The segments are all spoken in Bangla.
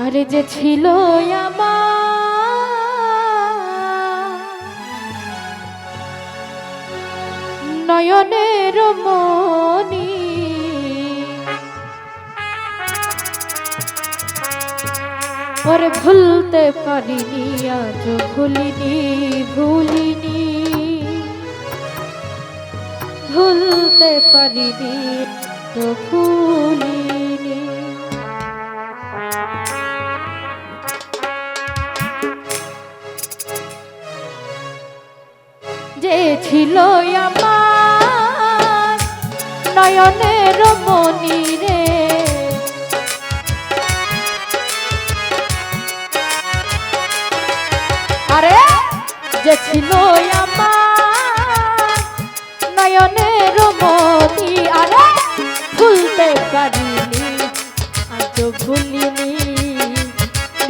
আরে যে ছিল আমার নয়নের মনি, ওরে ভুলতে পারিনি, আজ ভুলিনি, ভুলিনি, ভুলতে পারিনি, তো ভুলিনি। যে ছিল আমার নয়নের মনি রে, আরে যে ছিল আমার নয়নের মনি, আরে ভুলতে পারিনি, আজ ভুলিনি,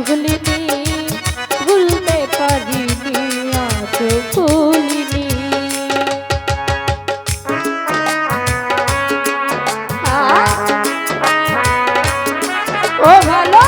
ভুলিনি, ভুলতে পারিনি, আজ ভুলিনি। ও ভালো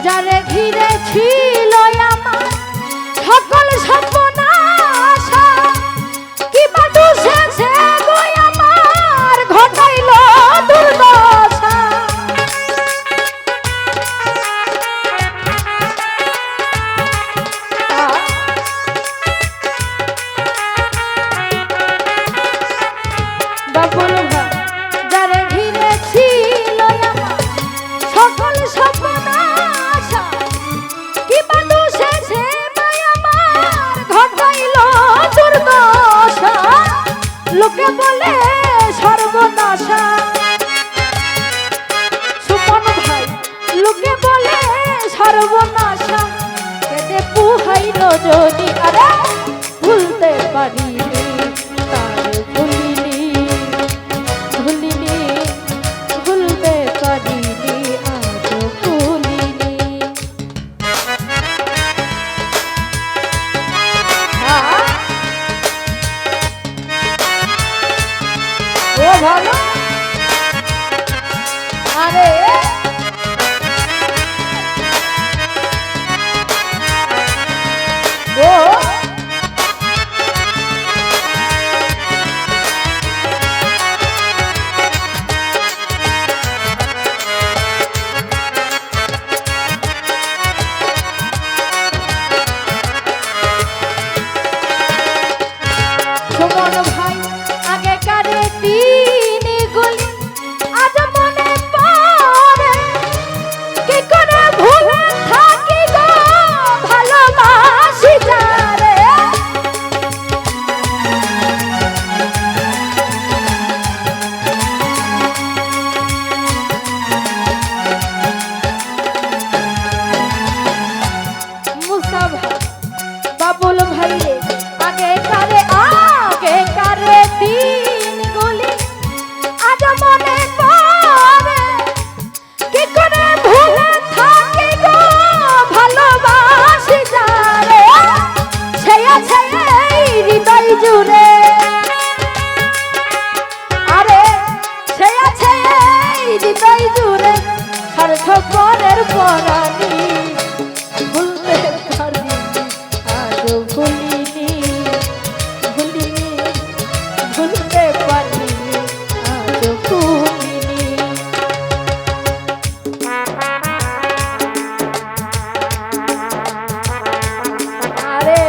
যারে ঘিরে ছিল আমার সকল সর্বনাশা, কি বাদু শেষে গই আমার ঘটাইল দুর্দশা। বাবুল ভাই যারে ঘিরে ছিল আমার সকল সর্বনাশা, কি বাদু শেষে আমার ঘটাইল দুর্দশা। লোকে বলে সর্বনাশা, সুমন ভাই লোকে বলে সর্বনাশা, কেটে পুহাইল যদি, আরে ভুলতে পারিনি, তার ভুলিনি, ভুলিনি, ভুলতে পারিনি, আজ ভুলিনি। ও ভালো আরে ও সুমন ভাই আগেকার দিন গুলি আজ মনে পড়ে, কি করে ভুলে থাকি গো ভালোবাসি যারে। মুসা ভাই বাবুল ভাই রে আগেকার দিন গুলি আজ মনে পড়ে, কি করে ভুলে থাকি গো ভালোবাসি যারে। সে আছে এই হৃদয় জুড়ে, আরে সে আছে এই হৃদয় জুড়ে, স্বার্থপরের পরাণী, ভুলতে পারিনি, আজ ভুলিনি, ভুলিনি, ভুলতে পারিনি, আজ ভুলিনি। আরে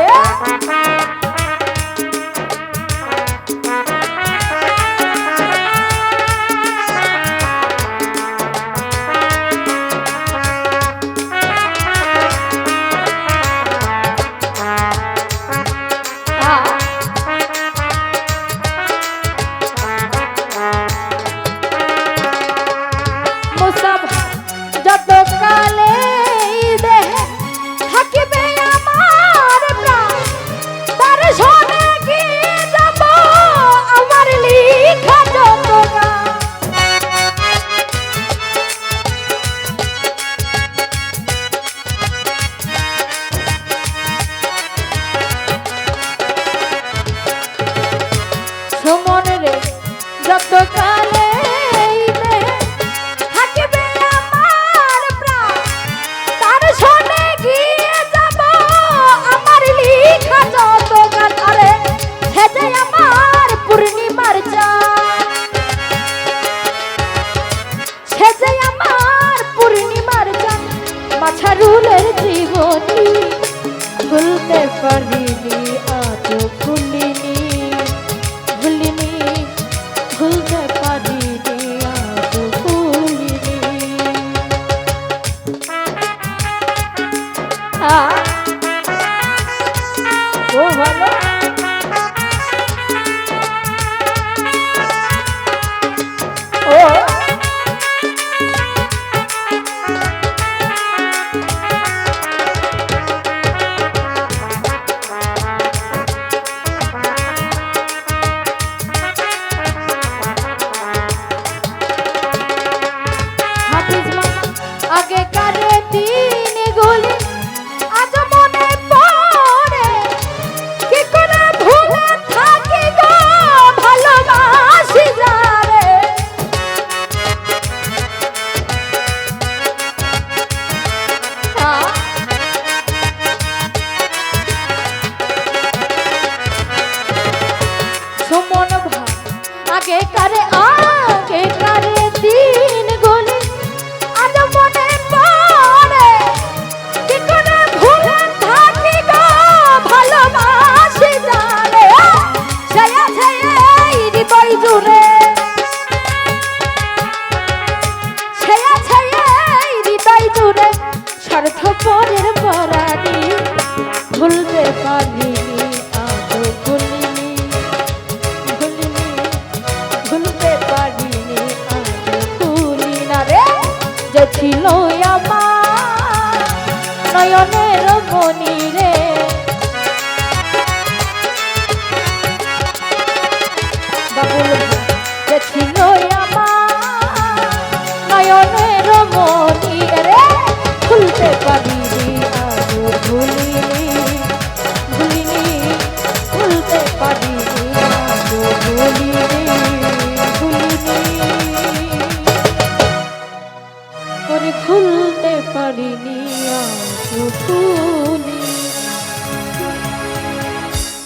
ভুলতে পারিনি আজও ভুলিনি ভুলিনি ভুলতে পারিনি আজও ভুলিনি ও ভালো ও আগে কারে দিন গুলি আজ মনে পড়ে কি করে ভুলে থাকি গো ভালোবাসি যারে সুমন ভাই আগে কারে দিন গুলি আজ মনে পড়ে কি করে ভুলে থাকি গো ভালোবাসি জানে সে আছে এই হৃদয় জুড়ে সে আছে এই হৃদয় জুড়ে স্বার্থপরের পরাধী ভুলতে পারিনি আজও ভুলিনি ভুলিনি ভুলতে পারিনি আজও ভুলি না রে যে ছিল আমার নয়নের মনি রে বাবুল যে ছিল আমার নয়নের মনি রে ভুলতে পারিনি আজও ভুলিনি ভুলিনি ভুলতে পারিনি আজও ভুলিনি ভুলিনি ভুলতে পারিনি আজও ভুলি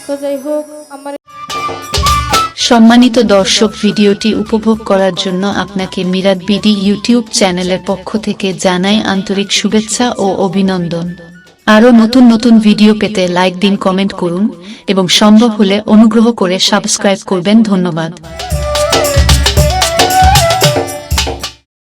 তো যাই হোক আমার সম্মানিত দর্শক, ভিডিওটি উপভোগ করার জন্য আপনাকে মিরাত বিডি ইউটিউব চ্যানেলের পক্ষ থেকে জানাই আন্তরিক শুভেচ্ছা ও অভিনন্দন। আরও নতুন নতুন ভিডিও পেতে লাইক দিন, কমেন্ট করুন এবং সম্ভব হলে অনুগ্রহ করে সাবস্ক্রাইব করবেন। ধন্যবাদ।